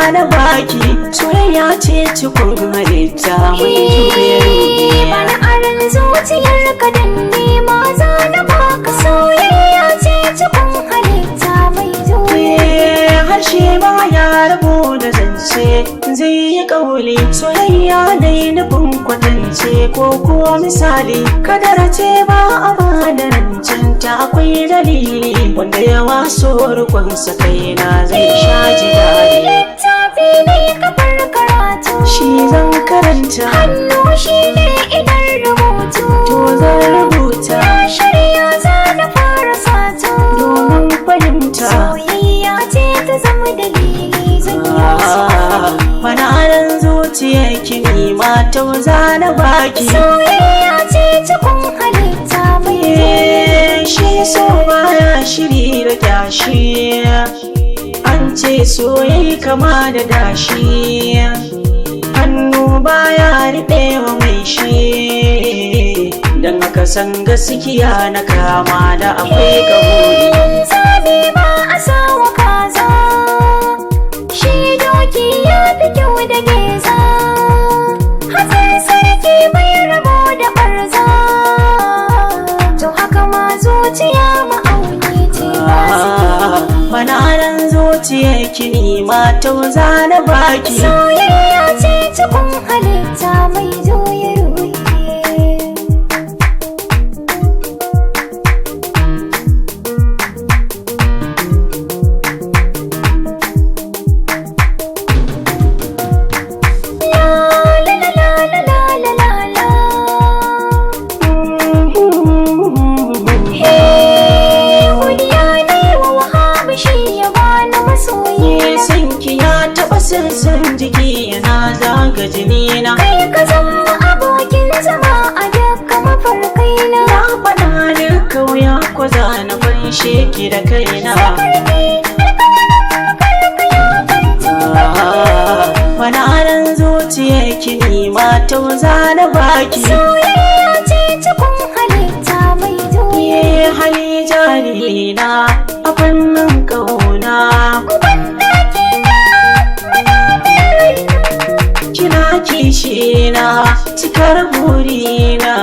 zana baki soyayya ce cikon halitta mai jure bana aran zuciyar ka dan nema zana baka soyayya ce cikon halitta mai jure harshe ba ya rabu da zance zai yi kauli soyayya dai nufin kwatance ko kuwa misali kadara ce ba a bada rancanta akwai dalili wanda ya waso rukunsa kaina zai sha ji daɗi littafi ne kafar karatu shi zan karanta hannu shi ne idan rubutu to zan rubuta na shirya za na fara sato domin fahimta soyayya ce ta zama dalili zan yi bana ran zuciya kini mata zana baki soyayya ce cikon halitta mai shi so baya shiri da kyashi an ce soyayya kama da dashi hannu baya riɓewa mai shi don haka san gaskiya na kama da akwai kabuli zabi ba a sawa kaza shi doki ya fi kyau da geza hatsar sarki bai rabo da barza to haka ma zuciya ma'auni ce bana ran zuciya kini mata zana baki soyayya ce cikon halitta mai juya ruhi sansan jiki yana zaga jini na kai ka zama abokin zama a dukkan mafarkai na faɗa ne kauya ko za na fanshe ki da kaina bana ran zuciya kini mata zana baki soyayya ce cikon halitta mai juye hali jarina a fannin kauna kina kishina cikar burina